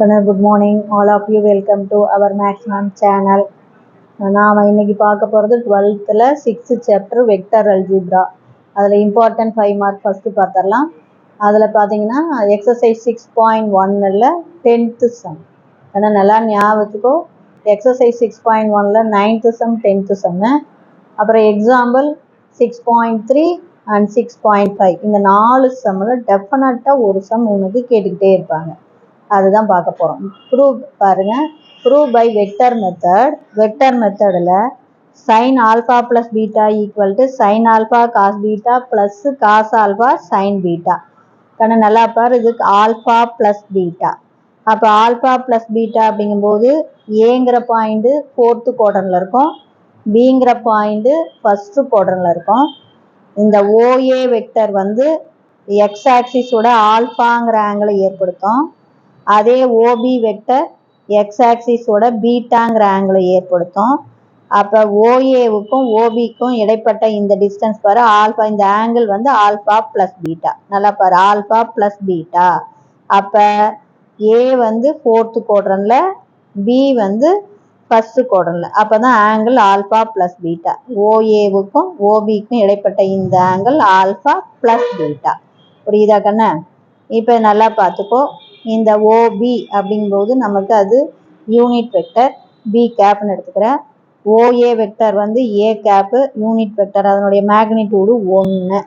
Good morning, all of you. Welcome to our Maximum channel. நாம் இன்னைக்கு பார்க்க போகிறது 12th 6th chapter vector algebra. அதில் important 5 mark first பார்த்துடலாம். அதில் பார்த்தீங்கன்னா exercise 6.1ல் 10th sum. ஆனால் நல்லா ஞாபகத்துக்கோ exercise 6.1ல் 9th sum 10th sum, அப்புறம் example 6.3 and 6.5 இந்த 4 சம்மில் டெஃபினட்டாக ஒரு சம் உனக்கு கேட்டுக்கிட்டே இருப்பாங்க. அதுதான் பார்க்க போகிறோம். ப்ரூவ் பாருங்கள். Prove by vector method. Vector மெத்தடில் sine alpha plus beta equal to sine alpha cos beta plus cos alpha sine beta. கண்ணு நல்லா பாரு, இதுக்கு ஆல்ஃபா ப்ளஸ் பீட்டா. அப்போ ஆல்ஃபா ப்ளஸ் பீட்டா அப்படிங்கும்போது ஏங்கிற பாயிண்ட்டு 4th குவாட்ரண்ட்டில் இருக்கும், பிங்கிற பாயிண்ட்டு 1st குவாட்ரண்ட்டில் இருக்கும். இந்த ஓஏ வெக்டர் வந்து எக்ஸ் ஆக்சிஸோட ஆல்ஃபாங்கிற ஆங்கிளை ஏற்படுத்தும். அதே ஓபி வெக்டர் எக்ஸ் ஆக்சிஸோட பீட்டாங்கிற ஆங்கிளை ஏற்படுத்தும். அப்போ ஓஏவுக்கும் ஓபிக்கும் இடைப்பட்ட இந்த டிஸ்டன்ஸ் பாரு ஆல்ஃபா, இந்த ஆங்கிள் வந்து ஆல்ஃபா ப்ளஸ் பீட்டா. நல்லா பாரு, ஆல்ஃபா ப்ளஸ் பீட்டா. அப்போ ஏ வந்து 4th குவாட்ரண்ட்டில், பி வந்து 1st குவாட்ரண்ட்டில். அப்போ தான் ஆங்கிள் ஆல்ஃபா ப்ளஸ் பீட்டா. ஓஏவுக்கும் ஓபிக்கும் இடைப்பட்ட இந்த ஆங்கிள் ஆல்ஃபா ப்ளஸ் பீட்டா. புரியுதா கண்ணு? இப்போ நல்லா பார்த்துக்கோ. இந்த ஓபி அப்படிங்கும்போது நமக்கு அது யூனிட் வெக்டர், பி கேப்னு எடுத்துக்கிறேன். ஓஏ வெக்டர் வந்து ஏ கேப்பு யூனிட் வெக்டர், அதனுடைய மேக்னிடியூடு 1.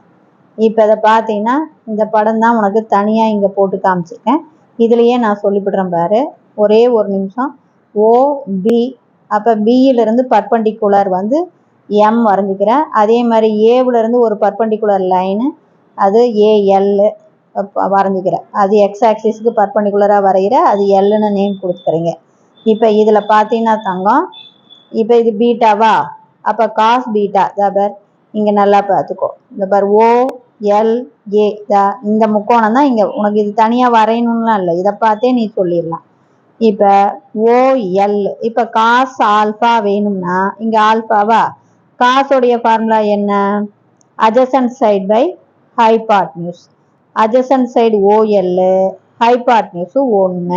இப்போ இதை பார்த்தீங்கன்னா இந்த படம் தான் உனக்கு தனியாக இங்கே போட்டு காமிச்சிருக்கேன். இதுலேயே நான் சொல்லிவிடுறேன் பாரு, ஒரே ஒரு நிமிஷம். ஓபி, அப்போ பியிலிருந்து பர்பண்டிகுலர் வந்து எம் வரைஞ்சிக்கிறேன். அதே மாதிரி ஏவிலேருந்து ஒரு பர்பண்டிகுலர் லைனு, அது ஏஎல் வரைஞ்சிக்கிறேன். அது எக்ஸ் ஆக்சிஸுக்கு பர்பண்டிகுலராக வரைகிற, அது எல்லுன்னு நேம் கொடுத்துக்கிறீங்க. இப்போ இதில் பார்த்தீங்கன்னா தங்கம், இப்போ இது பீட்டாவா, அப்போ காஸ் பீட்டா பார் இங்கே நல்லா பார்த்துக்கோ. இந்த பார் ஓஎல்ஏ இந்த முக்கோணம் தான் இங்கே உனக்கு. இது தனியாக வரையணும்லாம் இல்லை, இதை பார்த்தே நீ சொல்லிடலாம். இப்போ ஓஎல், இப்போ காஸ் ஆல்ஃபா வேணும்னா இங்கே ஆல்ஃபாவா, காஸோடைய ஃபார்முலா என்ன? adjacent side by hypotenuse. adjacent side OL, hypotenuse 1.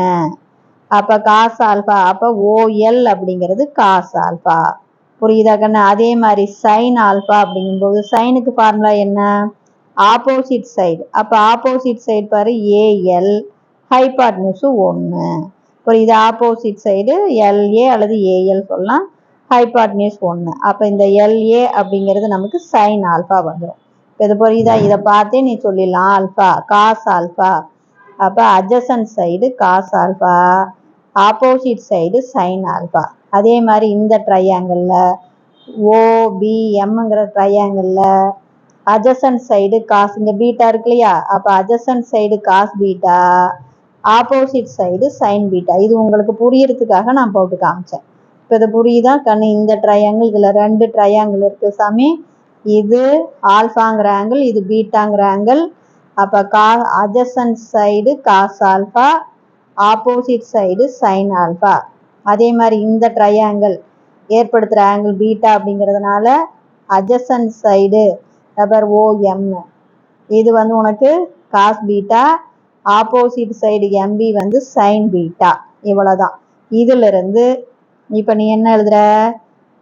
அப்போ காஸ் ஆல்ஃபா, அப்போ ஓஎல் அப்படிங்கிறது காஸ் ஆல்ஃபா. புரியுதா கண்ணு? அதே மாதிரி சைன் ஆல்ஃபா அப்படிங்கும்போது சைனுக்கு ஃபார்முலா என்ன? Opposite side. அப்போ ஆப்போசிட் சைடு பாரு ஏஎல், ஹைபாட்னியூஸ் 1. புரியுது? ஆப்போசிட் சைடு எல்ஏ அல்லது ஏஎல் சொல்லலாம், ஹைபாட்னியூஸ் 1. அப்போ இந்த எல்ஏ அப்படிங்கிறது நமக்கு சைன் ஆல்ஃபா வந்துடும். இது புரியுதா? இதை பார்த்தே நீ சொல்லிடலாம் ஆல்ஃபா காஸ் ஆல்ஃபா. அப்போ adjacent side cos alpha, opposite side sine alpha. அதே மாதிரி இந்த ட்ரையாங்கிளில் ஓபிஎம்ங்கிற ட்ரையாங்கிளில் அட்ஜசன்ட் சைடு காஸ், இங்கே பீட்டா இருக்கு இல்லையா, அப்போ adjacent side cos beta, opposite side sine beta. இது உங்களுக்கு புரியறதுக்காக நான் போட்டு காமிச்சேன். இப்போ இது புரியுதா கண்ணு? இந்த ட்ரையாங்கிள், இதில் 2 ட்ரையாங்கிள் இருக்குது சாமி. இது ஆல்ஃபாங்கிற ஆங்கிள், இது பீட்டாங்கிற ஆங்கிள். அப்போ adjacent side cos alpha, opposite side sine alpha. அதே மாதிரி இந்த ட்ரையாங்கிள் ஏற்படுத்துகிற ஆங்கிள் பீட்டா அப்படிங்கிறதுனால அட்ஜசன்ட் சைடு ஓஎம், இது வந்து உனக்கு cos beta, opposite side MP வந்து சைன் பீட்டா. இவ்வளோதான். இதிலிருந்து இப்போ நீ என்ன எழுதுற?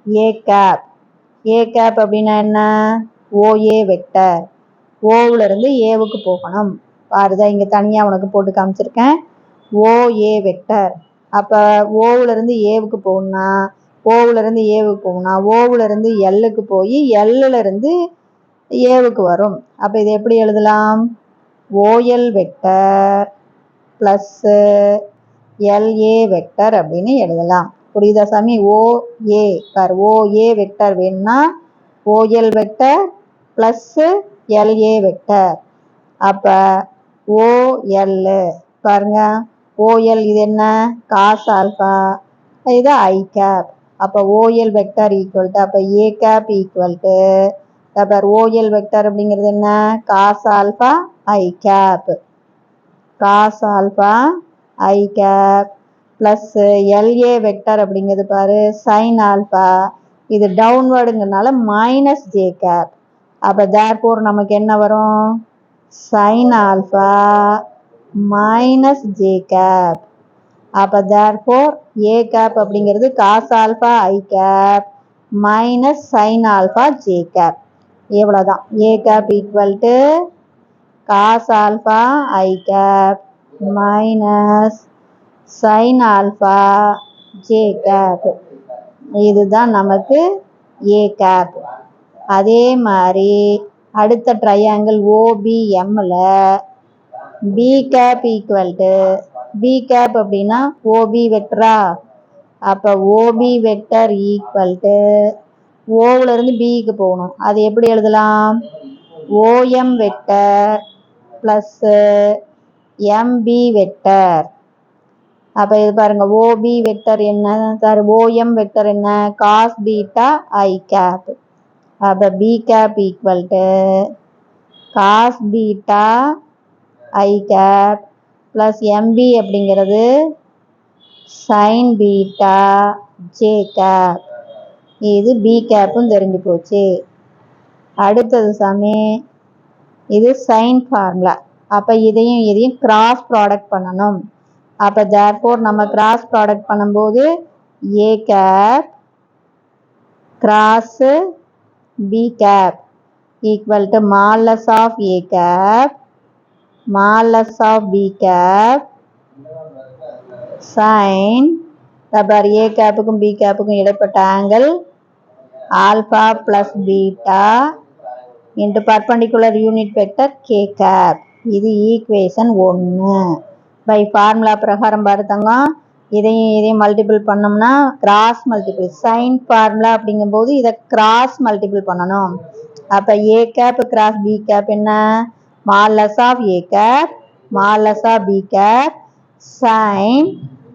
ஏ கேப். ஏ கேப் அப்படின்னா என்ன? OA vector. ஓவிலிருந்து ஏவுக்கு போகணும். பாருதா, இங்கே தனியாக உனக்கு போட்டு காமிச்சிருக்கேன். OA vector. அப்போ ஓவிலிருந்து ஏவுக்கு போகணும்னா, ஓவிலிருந்து ஏவுக்கு போகணும்னா ஓவிலிருந்து எல்லுக்கு போய் எல்லிருந்து ஏவுக்கு வரும். அப்போ இது எப்படி எழுதலாம்? OL vector plus LA vector அப்படின்னு எழுதலாம். புரியுதா சாமி? ஓஏ பார், ஓஏ வெக்டர் வேணும்னா OL vector plus LA vector. அப்போ ஓஎல் பாருங்க, ஓஎல் இது என்ன? காஸ் ஆல்ஃபா, இது ஐ கேப். அப்போ ஓஎல் வெக்டர் ஈக்குவல் டு, அப்போ ஏ cap equal to OL vector அப்படிங்கிறது என்ன? காஸ் ஆல்ஃபா ஐ கேப், காஸ் ஆல்ஃபா ஐ கேப் ப்ளஸ் எல்ஏ வெக்டர் அப்படிங்கிறது பாரு சைன் ஆல்ஃபா, இது டவுன்வர்டுங்கிறதுனால மைனஸ் ஜே கேப். அப்போ தேர்ஃபோர் நமக்கு என்ன வரும்? Sine alpha minus J cap. அப்போ தேர்ஃபோர் ஏ கேப் அப்படிங்கிறது காஸ் ஆல்ஃபா ஐ cap minus sine alpha J cap. இவ்வளோதான். A cap equal to cos alpha I cap minus sine alpha J cap. இதுதான் நமக்கு A cap. அதே மாதிரி அடுத்த triangle ஓபிஎம்மில் B cap equal to B cap அப்படின்னா OP வெக்டரா. அப்போ ஓபி வெக்டர் ஈக்குவல் டு ஓவிலேருந்து பிக்கு போகணும். அது எப்படி எழுதலாம்? OM vector plus MB vector. அப்போ இது பாருங்கள், ஓபி வெக்டர் என்ன சார், ஓஎம் வெக்டர் என்ன, காஸ் பீட்டா ஐ கேப். அப்போ B cap equal to cos beta i cap plus MP அப்படிங்கிறது சைன் பீட்டா ஜே கேப். இது பி கேப்பும் தெரிஞ்சு போச்சு. அடுத்தது சாமி, இது சைன் ஃபார்முலா. அப்போ இதையும் கிராஸ் ப்ராடக்ட் பண்ணணும். அப்போ தேர்ஃபோர் நம்ம கிராஸ் ப்ராடக்ட் பண்ணும்போது A cap cross B cap equal to modulus of A cap modulus of B cap sine. தபார் ஏ கேப்புக்கும் பி கேப்புக்கும் இடைப்பட்ட angle alpha plus beta into perpendicular unit vector K cap. இது equation 1. By formula பிரகாரம் பார்த்தாங்க. இதையும் multiple பண்ணோம்னா cross multiple. Sign formula அப்படிங்கும்போது இதை கிராஸ் மல்டிபிள் பண்ணணும். அப்போ ஏ கேப் கிராஸ் பி கேப் என்ன, modulus of A cap modulus of B cap sine.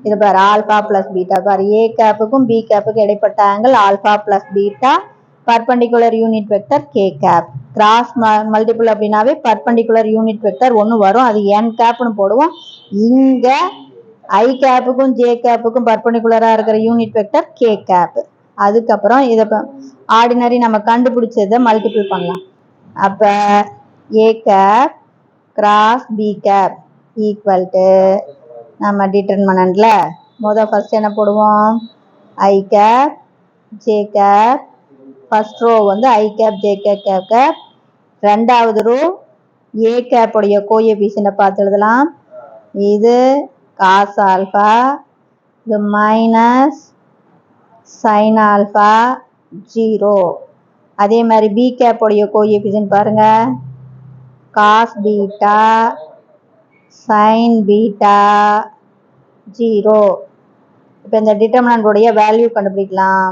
இது பாரு ஆல்ஃபா ப்ளஸ் பீட்டா. பாரு ஏ கேப்புக்கும் பி கேப்புக்கும் இடைப்பட்ட angle alpha plus beta perpendicular unit vector K cap. Cross multiple அப்படின்னாவே பர்பண்டிகுலர் யூனிட் வெக்டர் ஒன்று வரும், அது என் கேப்னு போடுவோம். இங்கே ஐ கேப்புக்கும் ஜே கேப்புக்கும் பர்பண்டிகுலராக இருக்கிற யூனிட் வெக்டர் கே கேப். அதுக்கப்புறம் இதை ஆர்டினரி நம்ம கண்டுபிடிச்சதை மல்டிபிள் பண்ணலாம். அப்போ ஏ cap cross B cap equal to நம்ம டிட்டர்மினன்ட்ல ஃபர்ஸ்ட் என்ன போடுவோம், I cap J cap. First row வந்து ஐ கேப் ஜே கேப். ரெண்டாவது ரோ ஏ கேப் உடைய கோஎஃபிஷியன்ட்டை பார்த்து எழுதலாம். இது காஸ் ஆல்ஃபா, இது மைனஸ் சைன் ஆல்ஃபா 0. அதே மாதிரி பி கேப் உடைய கோஎஃபிஷியன்ட் பாருங்க, காஸ் பீட்டா சைன் பீட்டா 0. இப்போ இந்த டிட்டர்மினன்ட் உடைய வேல்யூ கண்டுபிடிக்கலாம்.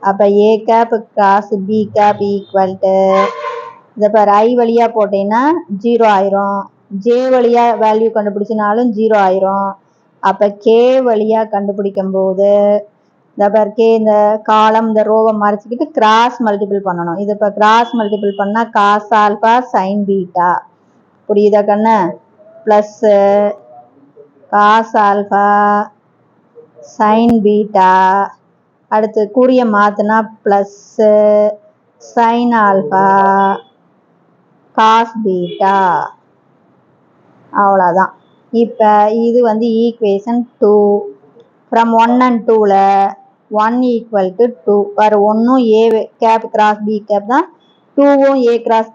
அப்போ ஏ cap cos B cap equal to இதை பாரு ஐ வழியாக போட்டீங்கன்னா 0 ஆயிரும், ஜே வழியாக வேல்யூ கண்டுபிடிச்சினாலும் 0 ஆயிரும். அப்போ கே வழியாக கண்டுபிடிக்கும் போது இந்த பாரு கே இந்த காலம் இந்த ரோவை மறைச்சிக்கிட்டு கிராஸ் மல்டிபிள் பண்ணணும். இது இப்போ கிராஸ் மல்டிபிள் பண்ணால் காஸ் ஆல்ஃபா சைன் பீட்டா, புரியுதா கண்ணு, plus cos alpha sine beta. அடுத்து குறிய மாற்றினா plus sine alpha cos beta. அவ்வளோதான். இப்போ இது வந்து ஈக்குவேஷன் 2. ஃப்ரம் 1 and 2ல 1 ஈக்குவல் டு 2. வேறு 1ம் A cap cross B cap தான், 2வும் A cross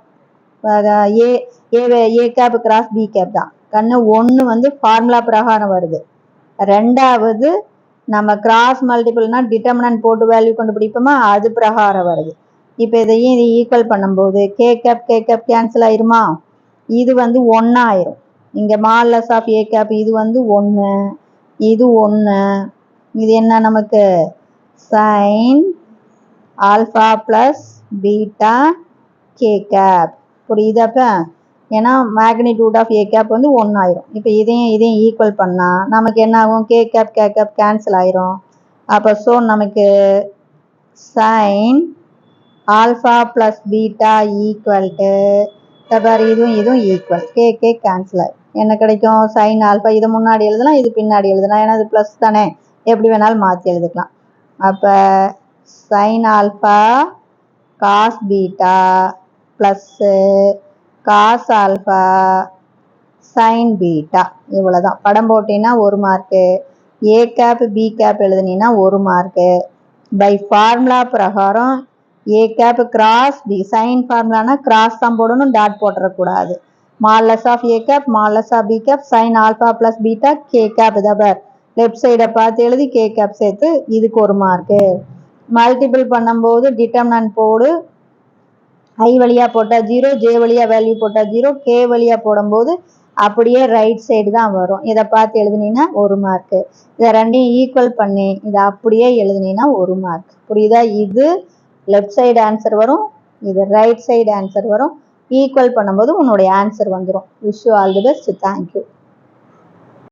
A cap cross B cap தான் கண்ணு. 1 வந்து ஃபார்முலா பிரகாரம் வருது, ரெண்டாவது நம்ம கிராஸ் மல்டிபிள்னா டிட்டர்மினன்ட் போட்டு வேல்யூ கண்டுபிடிப்போமா, அது பிரகாரம் வருது. இப்போ இதையும் இது ஈக்குவல் பண்ணும்போது கே கேப் கேன்சல் ஆயிருமா, இது வந்து 1 ஆயிரும். இங்கே மாலஸ் ஆஃப் ஏ கேப் இது வந்து 1, இது 1, இது என்ன நமக்கு sine alpha plus beta K cap. புரியுதாப்ப, ஏன்னா மேக்னிடியூட் ஆஃப் ஏ கேப் வந்து 1 ஆயிரும். இப்போ இதையும் ஈக்குவல் பண்ணால் நமக்கு என்ன ஆகும், கே கேப் கேன்சல் ஆயிரும். அப்போ ஸோ நமக்கு sine alpha plus beta equal to தபார் இதுவும் ஈக்குவல், கே கேன்சல் ஆகும். என்ன கிடைக்கும், சைன் ஆல்ஃபா. இதை முன்னாடி எழுதலாம், இது பின்னாடி எழுதலாம், ஏன்னா இது ப்ளஸ் தானே, எப்படி வேணாலும் மாற்றி எழுதிக்கலாம். அப்போ sine alpha cos beta plus cos alpha sine beta. இவ்வளோதான். படம் போட்டிங்கன்னா 1 mark, A cap B cap எழுதுனீங்கன்னா 1 மார்க்கு. பை ஃபார்முலா பிரகாரம் A cap cross B, sine ஃபார்முலானா கிராஸ் தான் போடணும், டாட் போட்டுறக்கூடாது. Modulus of A cap modulus of B cap sine alpha plus beta K cap. இதவர் லெஃப்ட் சைடை பார்த்து எழுதி கே கேப் சேர்த்து இதுக்கு 1 மார்க்கு. மல்டிபிள் பண்ணும்போது டிட்டர்மினன்ட் போடு, ஐ வழியா போட்டா 0, ஜே வழியா வேல்யூ போட்டா 0, கே வழியா போடும்போது அப்படியே ரைட் சைடு தான் வரும். இதை பார்த்து எழுதுனீங்கன்னா 1 மார்க்கு. இதை ரெண்டையும் ஈக்குவல் பண்ணி இதை அப்படியே எழுதுனீங்கன்னா 1 மார்க். புரியுதா? இது லெஃப்ட் சைடு ஆன்சர் வரும், இது ரைட் சைடு ஆன்சர் வரும். ஈக்குவல் பண்ணும்போது உன்னுடைய ஆன்சர் வந்துடும். Wish you all the best. Thank you.